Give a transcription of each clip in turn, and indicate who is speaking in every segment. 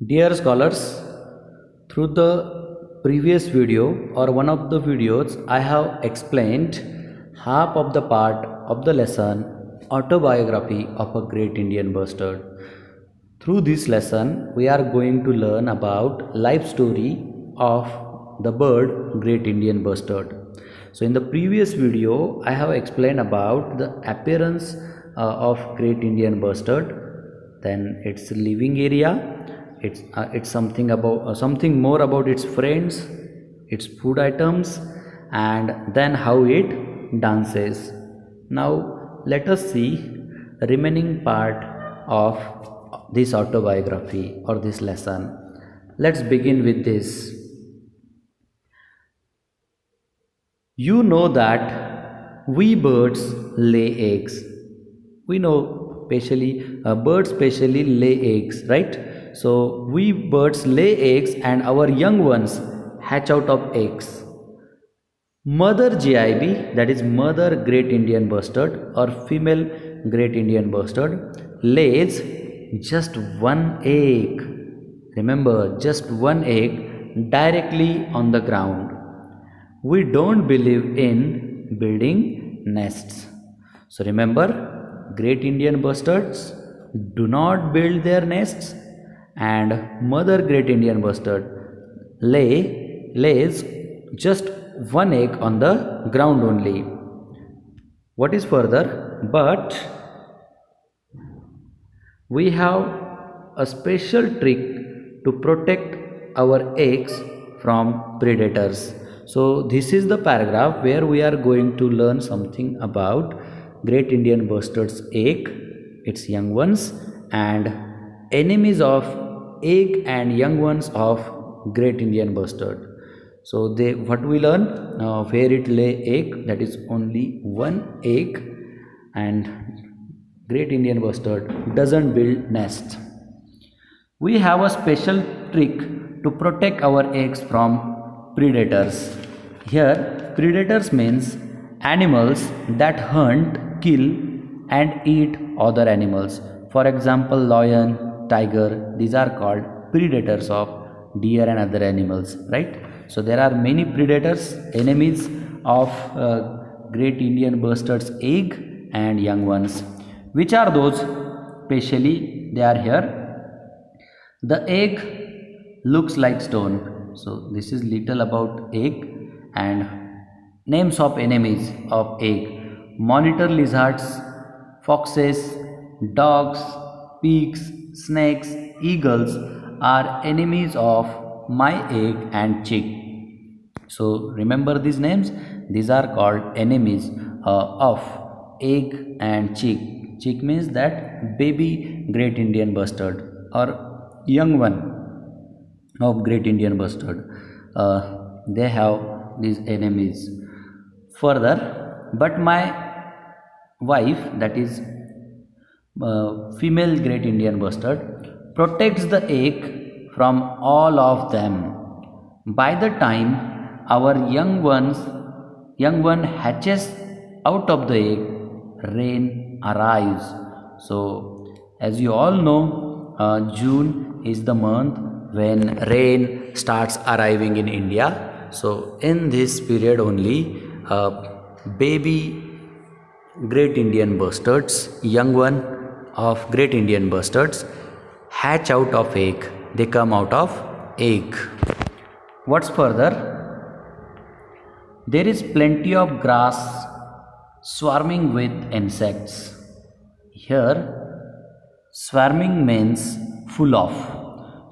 Speaker 1: Dear scholars, through the previous video or one of the videos, I have explained half of the part of the lesson Autobiography of a Great Indian Bustard. Through this lesson, we are going to learn about life story of the bird Great Indian Bustard. So in the previous video, I have explained about the appearance of Great Indian Bustard, then its living area, it's something about something more about its friends, its food items, and then how it dances. Now let us see the remaining part of this autobiography or this lesson. Let's begin with this. You know that we birds lay eggs. We know specially birds specially lay eggs, right? So we birds lay eggs and our young ones hatch out of eggs. Mother GIB, that is mother Great Indian Bustard or female Great Indian Bustard, lays just one egg. Remember, just one egg directly on the ground. We don't believe in building nests. So remember, Great Indian Bustards do not build their nests, and mother Great Indian Bustard lays just one egg on the ground only. What is further? But we have a special trick to protect our eggs from predators. So this is the paragraph where we are going to learn something about Great Indian Bustard's egg, its young ones, and enemies of egg and young ones of Great Indian Bustard. So they what we learn, where it lay egg, that is only one egg, and Great Indian Bustard doesn't build nest. We have a special trick to protect our eggs from predators. Here, predators means animals that hunt, kill, and eat other animals. For example, lion, tiger, these are called predators of deer and other animals, right? So there are many predators, enemies of Great Indian Bustard's egg and young ones. Which are those? Specially, they are here. The egg looks like stone. So this is little about egg and names of enemies of egg. Monitor lizards, foxes, dogs, pigs, snakes, eagles are enemies of my egg and chick. So remember these names. These are called enemies of egg and chick. Chick means that baby Great Indian Bustard or young one of Great Indian Bustard. They have these enemies. Further, but my wife, that is female Great Indian Bustard, protects the egg from all of them. By the time our young one hatches out of the egg, rain arrives. So, as you all know, June is the month when rain starts arriving in India. So, in this period only, baby Great Indian Bustards, young one of Great Indian Bustards, hatch out of egg. They come out of egg. What's further? There is plenty of grass swarming with insects. Here, swarming means full of.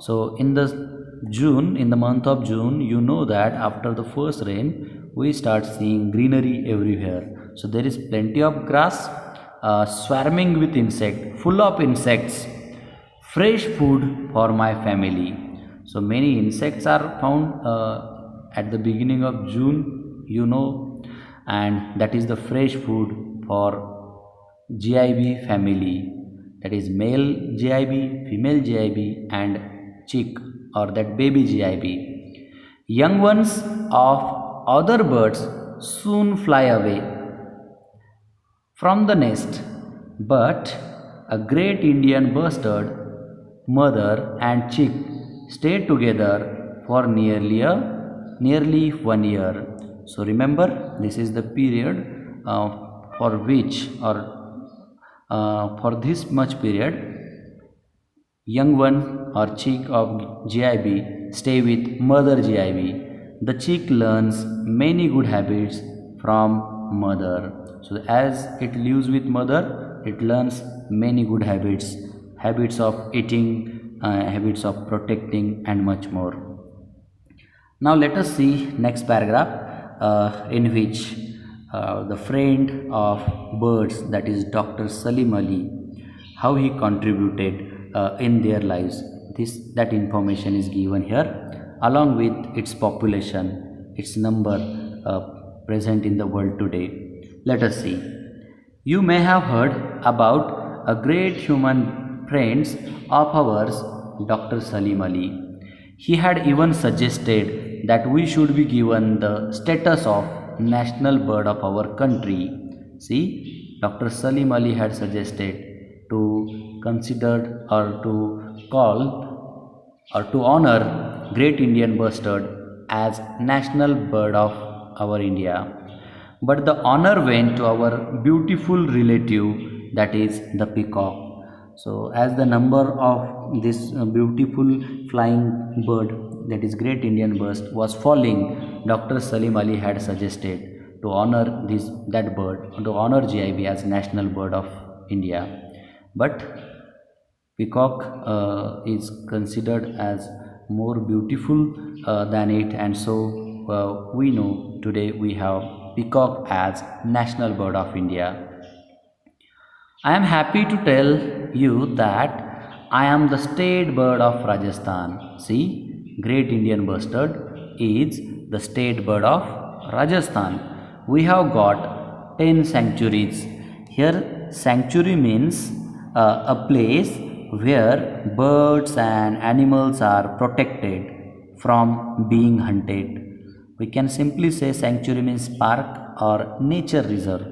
Speaker 1: So in the month of June, you know that after the first rain, we start seeing greenery everywhere. So there is plenty of grass, swarming with insect, full of insects. Fresh food for my family. So many insects are found at the beginning of June, you know, and that is the fresh food for GIB family. That is male GIB, female GIB, and chick or that baby GIB. Young ones of other birds soon fly away from the nest, but a Great Indian Bustard, mother and chick stayed together for nearly 1 year. So remember, this is the period for which, or for this much period, young one or chick of GIB stay with mother GIB. The chick learns many good habits from mother. So as it lives with mother, it learns many good habits, habits of eating, habits of protecting, and much more. Now let us see next paragraph, in which the friend of birds, that is Dr. Salim Ali, how he contributed in their lives. That information is given here, along with its population, its number present in the world today. Let us see. You may have heard about a great human friends of ours, Dr. Salim Ali. He had even suggested that we should be given the status of national bird of our country. See, Dr. Salim Ali had suggested to consider, or to call, or to honor great Indian bustard as national bird of our India. But the honor went to our beautiful relative, that is the peacock. So as the number of this beautiful flying bird, that is great Indian bird, was falling, Dr. Salim Ali had suggested to honor that bird, to honor GIB as national bird of India. But peacock is considered as more beautiful than it, and so we know today we have peacock as national bird of India. I am happy to tell you that I am the state bird of Rajasthan. See, great Indian bustard is the state bird of Rajasthan. We have got 10 sanctuaries. Here, sanctuary means a place where birds and animals are protected from being hunted. We can simply say sanctuary means park or nature reserve.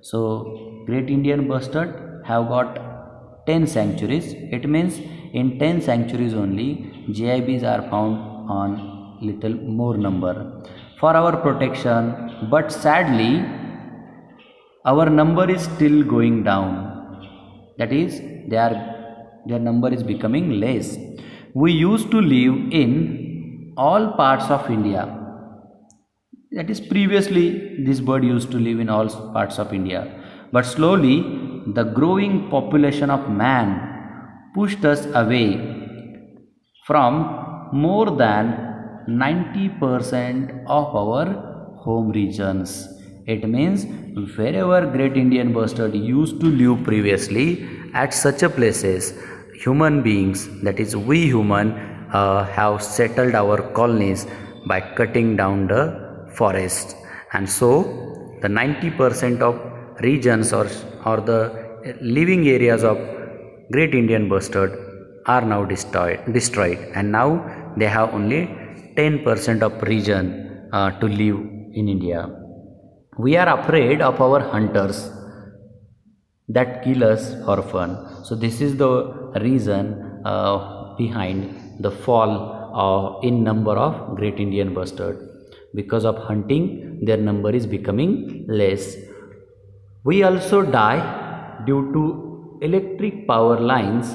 Speaker 1: So great Indian bustard have got 10 sanctuaries. It means in 10 sanctuaries only GIBs are found on little more number for our protection. But sadly, our number is still going down. That is, their number is becoming less. We used to live in all parts of India. That is, previously this bird used to live in all parts of India. But slowly the growing population of man pushed us away from more than 90% of our home regions. It means wherever great Indian bustard used to live previously, at such a places, human beings, that is we human, have settled our colonies by cutting down the forest, and so the 90% of regions or the living areas of great Indian bustard are now destroyed, and now they have only 10% of region to live in India. We are afraid of our hunters that kill us for fun. So this is the reason behind the fall in number of great Indian bustard. Because of hunting, their number is becoming less. We also die due to electric power lines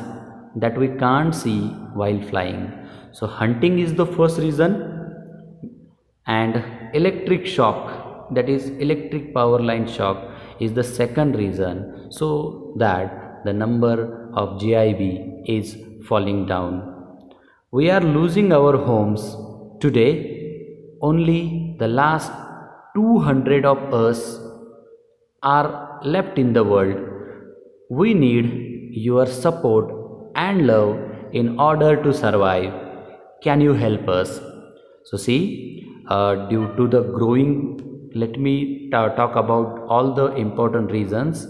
Speaker 1: that we can't see while flying. So hunting is the first reason, and electric shock, that is electric power line shock, is the second reason, so that the number of GIB is falling down. We are losing our homes today. Only the last 200 of us are left in the world. We need your support and love in order to survive. Can you help us? So see, due to the growing, let me talk about all the important reasons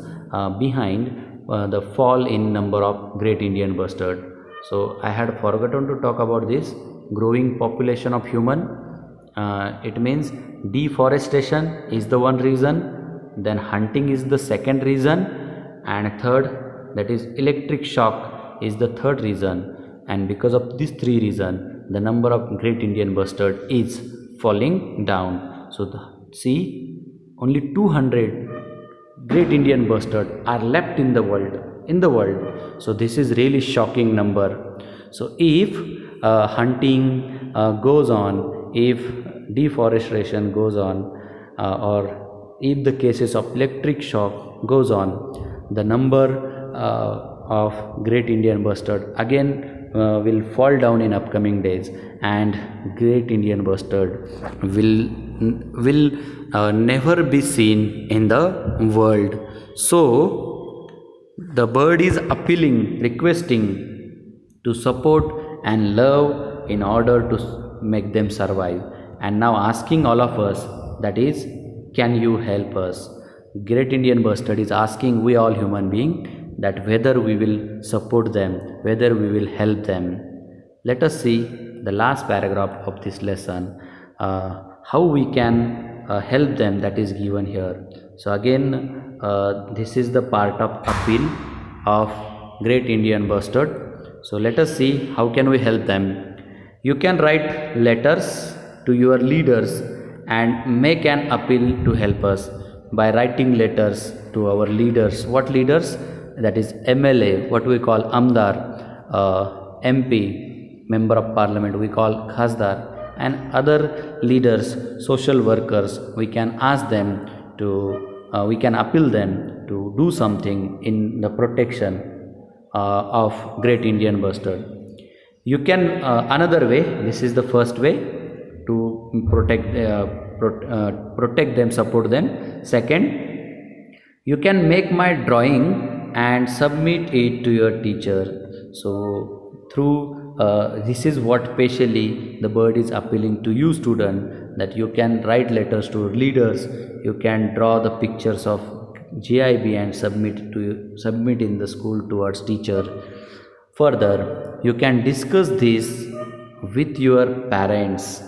Speaker 1: behind the fall in number of great Indian bustard. So I had forgotten to talk about this growing population of human. It means deforestation is the one reason, then hunting is the second reason, and third, that is electric shock, is the third reason. And because of these three reasons, the number of great Indian bustard is falling down. So see, only 200 great Indian bustard are left in the world. So this is really shocking number. So if hunting goes on, if deforestation goes on, or if the cases of electric shock goes on, the number of great Indian bustard again will fall down in upcoming days, and great Indian bustard will never be seen in the world. So the bird is appealing, requesting to support and love in order to make them survive, and now asking all of us, that is, can you help us? Great Indian bustard is asking we all human beings that whether we will support them, whether we will help them. Let us see the last paragraph of this lesson, how we can help them, that is given here. So again, this is the part of appeal of great Indian bustard. So let us see how can we help them. You can write letters to your leaders and make an appeal to help us by writing letters to our leaders. What leaders? That is MLA, what we call Amdar, MP, Member of Parliament, we call Khasdar, and other leaders, social workers. We can ask them to, we can appeal them to do something in the protection of great Indian bustard. You can, another way, this is the first way to protect them, support them. Second, you can make my drawing and submit it to your teacher. So through this is what specially the bird is appealing to you student, that you can write letters to leaders, you can draw the pictures of GIB and submit in the school towards teacher. Further, you can discuss this with your parents.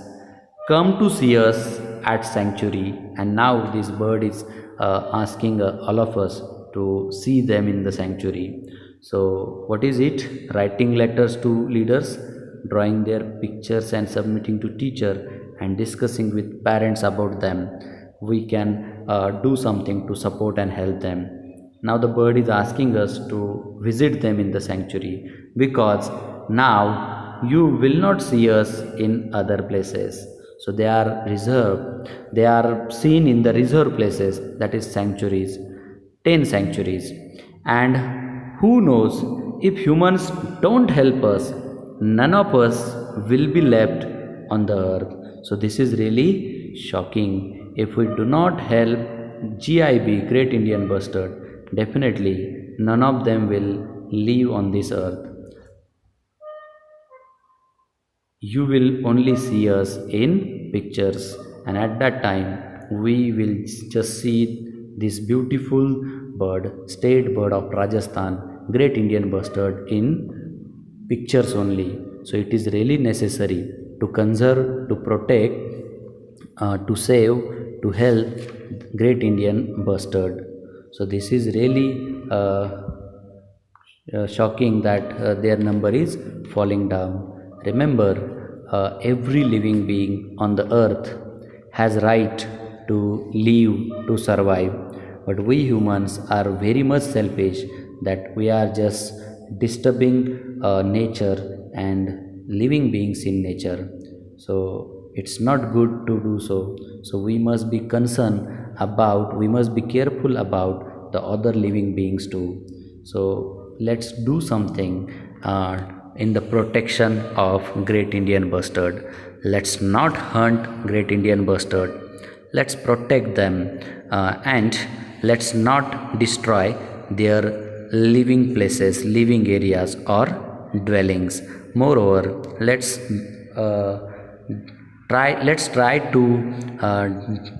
Speaker 1: Come to see us at sanctuary. And now this bird is asking all of us to see them in the sanctuary. So what is it? Writing letters to leaders, drawing their pictures and submitting to teacher, and discussing with parents about them. We can do something to support and help them. Now the bird is asking us to visit them in the sanctuary, because now you will not see us in other places. So they are reserved, they are seen in the reserved places, that is sanctuaries, 10 sanctuaries. And who knows, if humans don't help us, none of us will be left on the earth. So this is really shocking. If we do not help GIB, Great Indian Bustard, definitely none of them will live on this earth. You will only see us in pictures, and at that time we will just see this beautiful bird, state bird of Rajasthan, Great Indian Bustard, in pictures only. So it is really necessary to conserve, to protect, to save, to help Great Indian Bustard. So this is really shocking that their number is falling down. Remember, every living being on the earth has right to live, to survive. But we humans are very much selfish, that we are just disturbing nature and living beings in nature. So it's not good to do so. So we must be concerned about, we must be careful about the other living beings too. So let's do something in the protection of Great Indian Bustard. Let's not hunt Great Indian Bustard. Let's protect them, and let's not destroy their living places, living areas or dwellings. Moreover, let's try to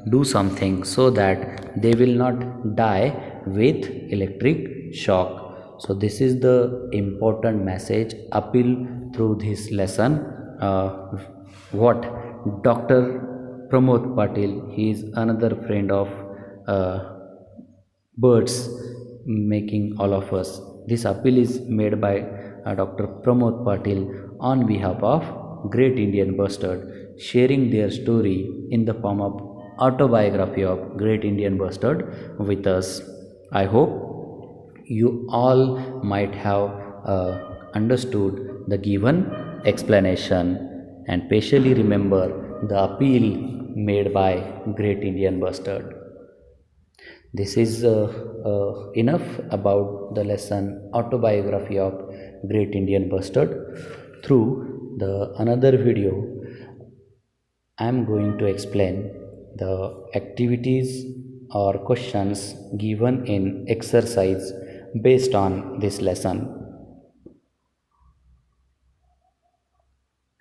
Speaker 1: do something so that they will not die with electric shock. So this is the important message, appeal through this lesson. What Dr. Pramod Patil, he is another friend of birds, making all of us. This appeal is made by Dr. Pramod Patil on behalf of Great Indian Bustard, sharing their story in the form of autobiography of Great Indian Bustard with us. I hope you all might have understood the given explanation and patiently remember the appeal made by Great Indian Bustard. This is enough about the lesson autobiography of Great Indian Bustard. Through the another video, I am going to explain the activities or questions given in exercise based on this lesson.